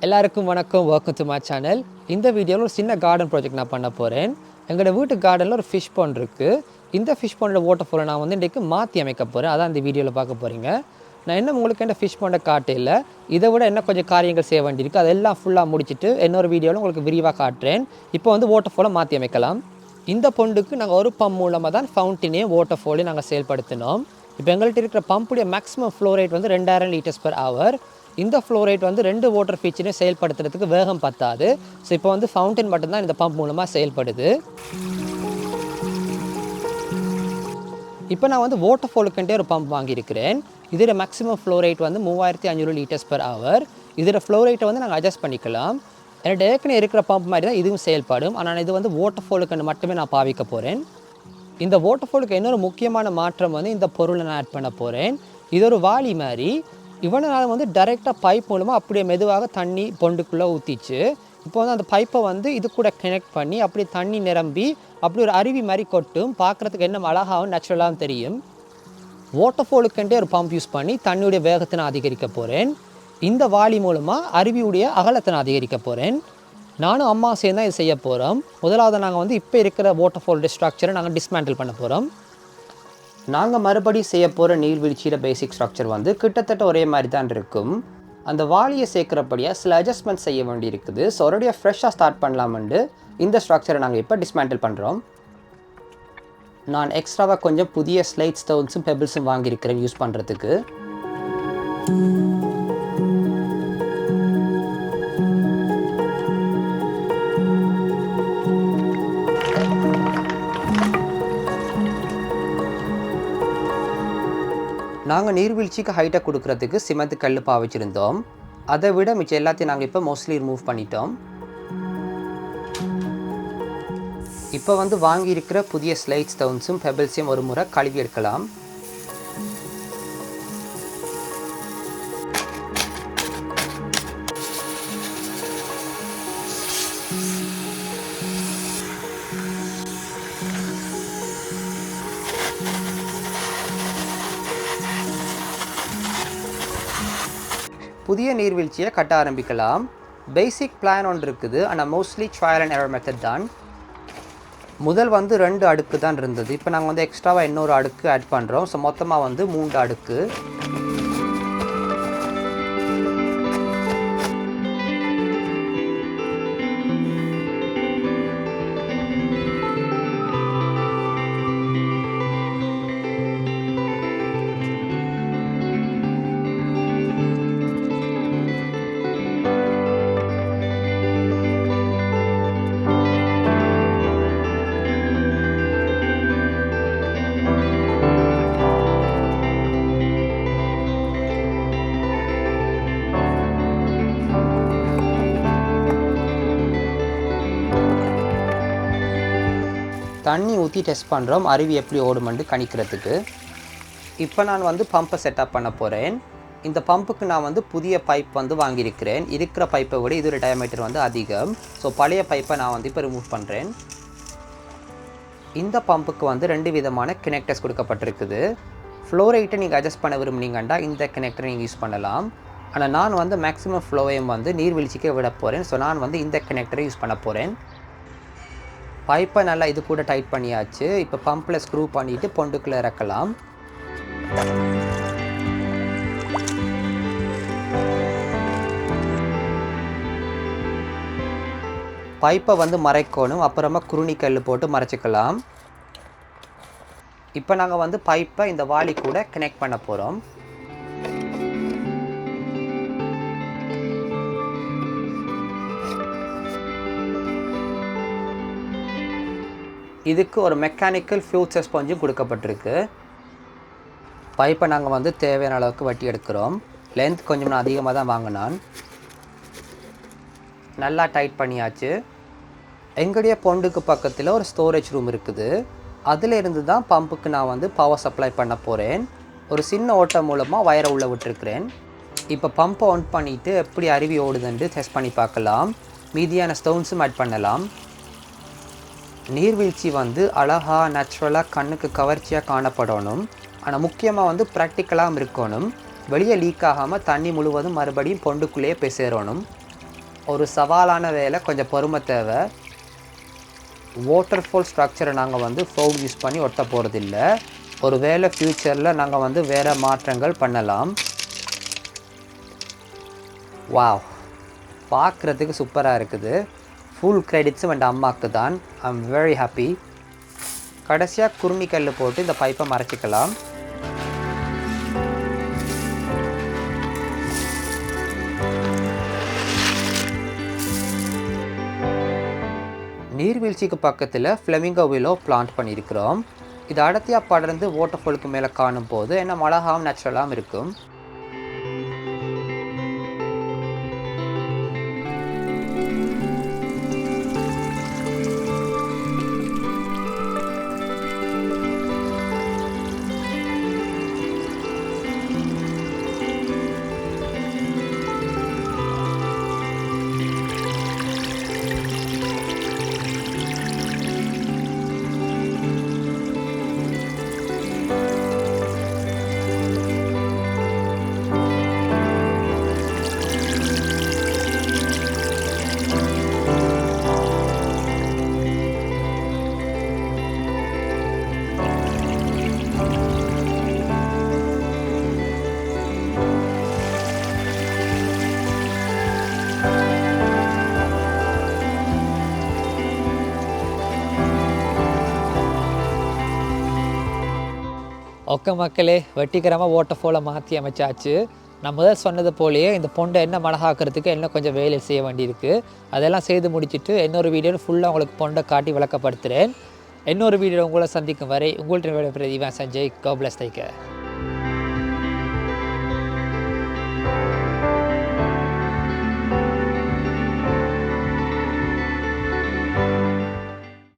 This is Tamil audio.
எல்லாருக்கும் வணக்கம். Welcome to my channel. இந்த வீடியோவில் ஒரு சின்ன கார்டன் ப்ராஜெக்ட் நான் பண்ண போகிறேன். எங்களோட வீட்டு கார்டனில் ஒரு ஃபிஷ் பாண்ட் இருக்குது. இந்த ஃபிஷ் பாண்டோட வாட்டர்ஃபாலை நான் வந்து இன்றைக்கு மாற்றி அமைக்க போகிறேன். அதான் இந்த வீடியோவில் பார்க்க போகிறீங்க. நான் என்ன உங்களுக்கு என்ன ஃபிஷ் பாண்டை காட்டையில் இதை விட என்ன கொஞ்சம் காரியங்கள் செய்ய வேண்டியிருக்கு. அதெல்லாம் ஃபுல்லாக முடிச்சுட்டு இன்னொரு வீடியோவில் உங்களுக்கு விரிவாக காட்டுறேன். இப்போ வந்து வாட்டர்ஃபாலை மாற்றி அமைக்கலாம். இந்த பம்புக்கு நாங்கள் ஒரு பம்ப் மூலமாக தான் ஃபவுண்டனையும் வாட்டர்ஃபாலையும் நாங்கள் செயல்படுத்தினோம். இப்போ எங்கள்கிட்ட இருக்கிற பம்புடைய மேக்ஸிமம் ஃப்ளோ ரேட் வந்து 2000 லிட்டர்ஸ் per hour. இந்த ஃப்ளோ ரேட் வந்து 2 வாட்டர் ஃபீச்சரையும் செயல்படுத்துறதுக்கு வேகம் பத்தாது. ஸோ இப்போ வந்து ஃபவுண்டன் மட்டும்தான் இந்த பம்ப் மூலமாக செயல்படுது. இப்போ நான் வந்து வாட்டர்ஃபாலுக்குண்டே ஒரு பம்ப் வாங்கியிருக்கிறேன். இதோட மேக்ஸிமம் ஃப்ளோ ரேட் வந்து 3500 லிட்டர்ஸ் per hour. இதோட ஃப்ளோ ரேட்டை வந்து நாங்கள் அட்ஜஸ்ட் பண்ணிக்கலாம். என்னோட ஏற்கனவே இருக்கிற பம்ப் மாதிரி தான் இதுவும் செயல்படும். ஆனால் இது வந்து வாட்டர்ஃபாலுக்கு மட்டுமே நான் பாவிக்க போகிறேன். இந்த வாட்டர்ஃபாலுக்கு இன்னொரு முக்கியமான மாற்றம் வந்து இந்த பொருளை நான் ஆட் பண்ண போகிறேன். இது ஒரு வாளி மாதிரி. இவனால் வந்து டைரெக்டாக பைப் மூலமாக அப்படியே மெதுவாக தண்ணி பொண்டுக்குள்ளே ஊற்றிச்சு. இப்போ வந்து அந்த பைப்பை வந்து இது கூட கனெக்ட் பண்ணி அப்படியே தண்ணி நிரம்பி அப்படி ஒரு அருவி மாதிரி கொட்டும். பார்க்குறதுக்கு என்ன அழகாகவும் நேச்சுரலாகவும் தெரியும். வாட்டர்ஃபாலுக்குண்டே ஒரு பம்ப் யூஸ் பண்ணி தண்ணியுடைய வேகத்தை நான் அதிகரிக்க போகிறேன். இந்த வாளி மூலமாக அருவியுடைய அகலத்தை நான் அதிகரிக்க போகிறேன். நானும் அம்மா சேர்ந்து தான் இது செய்ய போகிறோம். முதலாவது நாங்கள் வந்து இப்போ இருக்கிற வாட்டர்ஃபாலோட ஸ்ட்ரக்சரை நாங்கள் டிஸ்மேண்டில் பண்ண போகிறோம். நாங்கள் மறுபடியும் செய்ய போகிற நீர்வீழ்ச்சியோட பேசிக் ஸ்ட்ரக்சர் வந்து கிட்டத்தட்ட ஒரே மாதிரி தான் இருக்கும். அந்த வாளியை சேர்க்குறபடியாக சில அட்ஜஸ்ட்மெண்ட் செய்ய வேண்டி இருக்குது. ஸோ ஒரேடியா ஃப்ரெஷ்ஷாக ஸ்டார்ட் பண்ணலாமெண்டு இந்த ஸ்ட்ரக்சரை நாங்கள் இப்போ டிஸ்மேண்டில் பண்ணுறோம். நான் எக்ஸ்ட்ராவாக கொஞ்சம் புதிய ஸ்லைட் ஸ்டோன்ஸும் பெபிள்ஸும் வாங்கியிருக்கிறேன் யூஸ் பண்ணுறதுக்கு. நாங்கள் நீர்வீழ்ச்சிக்கு ஹைட்டை கொடுக்குறதுக்கு சிமெண்ட் கல் பாவிச்சிருந்தோம். அதை விட மிச்சம் எல்லாத்தையும் நாங்கள் இப்போ மோஸ்ட்லி ரிமூவ் பண்ணிட்டோம். இப்போ வந்து வாங்கியிருக்கிற புதிய ஸ்லைட் ஸ்டோன்ஸும் பெபிள்ஸையும் ஒரு முறை கழுவி எடுக்கலாம். புதிய நீர்வீழ்ச்சியை கட்ட ஆரம்பிக்கலாம். பேசிக் பிளான் ஒன்று இருக்குது. ஆனால் mostly trial and error method தான். முதல் வந்து 2 அடுக்கு தான் இருந்தது. இப்போ நாங்கள் வந்து எக்ஸ்ட்ராவாக இன்னொரு அடுக்கு ஆட் பண்ணுறோம். ஸோ மொத்தமாக வந்து 3 அடுக்கு. தண்ணி ஊற்றி டெஸ்ட் பண்ணுறோம் அருவி எப்படி ஓடுமெண்டு கணிக்கிறதுக்கு. இப்போ நான் வந்து பம்பை செட்டப் பண்ண போகிறேன். இந்த பம்புக்கு நான் வந்து புதிய பைப் வந்து வாங்கியிருக்கிறேன். இருக்கிற பைப்பை விட இதோட டயமீட்டர் வந்து அதிகம். ஸோ பழைய பைப்பை நான் வந்து இப்போ ரிமூவ் பண்ணுறேன். இந்த பம்புக்கு வந்து 2 விதமான கனெக்டர்ஸ் கொடுக்கப்பட்டிருக்குது. ஃப்ளோ ரேட்டை நீங்கள் அட்ஜஸ்ட் பண்ண விரும்புனீங்கன்னா இந்த கனெக்டரை நீங்கள் யூஸ் பண்ணலாம். ஆனால் நான் வந்து மேக்ஸிமம் ஃப்ளோவையும் வந்து நீர்வீழ்ச்சிக்கே விட போகிறேன். ஸோ நான் வந்து இந்த கனெக்டரை யூஸ் பண்ண போகிறேன். பைப்பை நல்லா இது கூட டைட் பண்ணியாச்சு. இப்போ பம்பில் ஸ்க்ரூ பண்ணிவிட்டு பொண்டுக்குள்ளே இறக்கலாம். பைப்பை வந்து மறைக்கணும். அப்புறமா குருணி கல் போட்டு மறைச்சிக்கலாம். இப்போ நாங்கள் வந்து பைப்பை இந்த வாளி கூட கனெக்ட் பண்ண போகிறோம். இதுக்கு ஒரு மெக்கானிக்கல் ஃபியூச்சர் ஸ்பாஞ்சும் கொடுக்கப்பட்டிருக்கு. பைப்பை நாங்கள் வந்து தேவையான அளவுக்கு வெட்டி எடுக்கிறோம். லென்த் கொஞ்சம் நான் அதிகமாக தான் வாங்கினான். நல்லா டைட் பண்ணியாச்சு. எங்களுடைய பொண்டுக்கு பக்கத்தில் ஒரு ஸ்டோரேஜ் ரூம் இருக்குது. அதில் இருந்து தான் பம்புக்கு நான் வந்து பவர் சப்ளை பண்ண போகிறேன். ஒரு சின்ன ஓட்டை மூலமாக வயரை உள்ளே விட்டுருக்கிறேன். இப்போ பம்பை ஆன் பண்ணிவிட்டு எப்படி அருவி ஓடுதுன்னு டெஸ்ட் பண்ணி பார்க்கலாம். மீதியான ஸ்டோன்ஸும் ஆட் பண்ணலாம். நீர்வீழ்ச்சி வந்து அழகாக நேச்சுரலாக கண்ணுக்கு கவர்ச்சியாக காணப்படணும். ஆனால் முக்கியமாக வந்து ப்ராக்டிக்கலாகவும் இருக்கணும். வெளியே லீக் ஆகாமல் தண்ணி முழுவதும் மறுபடியும் பொண்டுக்குள்ளேயே போய் சேரணும். ஒரு சவாலான வேலை, கொஞ்சம் பொறுமை தேவை. வாட்டர்ஃபால் ஸ்ட்ரக்சரை நாங்கள் வந்து ஃபோம் யூஸ் பண்ணி ஒட்ட போகிறதில்ல. ஒரு வேலை ஃப்யூச்சரில் நாங்கள் வந்து வேறு மாற்றங்கள் பண்ணலாம். வாவ், பார்க்குறதுக்கு சூப்பராக இருக்குது. ஃபுல் கிரெடிட்ஸும் என் அம்மாவுக்கு தான். I am very happy. கடைசியாக குருணிக்கல் போட்டு இந்த பைப்பை மறைச்சிக்கலாம். நீர்வீழ்ச்சிக்கு பக்கத்தில் ஃப்ளெமிங்கோ வில்லோ பிளான்ட் பண்ணியிருக்கிறோம். இது அடர்த்தியாக படர்ந்து வாட்டர்ஃபாலுக்கு மேலே காணும் போது என்ன அழகாகவும் நேச்சுரலாகவும் இருக்கும். ஓகே மக்களே, வெட்டிக்கிறமாக வாட்டர்ஃபாலை மாற்றி அமைச்சாச்சு. நான் முதல் சொன்னது போலேயே இந்த பொண்டை என்ன மழகாக்கிறதுக்கு என்ன கொஞ்சம் வேலை செய்ய வேண்டியிருக்கு. அதெல்லாம் செய்து முடிச்சுட்டு இன்னொரு வீடியோவில் ஃபுல்லாக உங்களுக்கு பொண்டை காட்டி விளக்கப்படுத்துகிறேன். இன்னொரு வீடியோ உங்களை சந்திக்கும் வரை உங்கள்கிட்ட விடைபெறுவது இவன் சஞ்சய். God bless.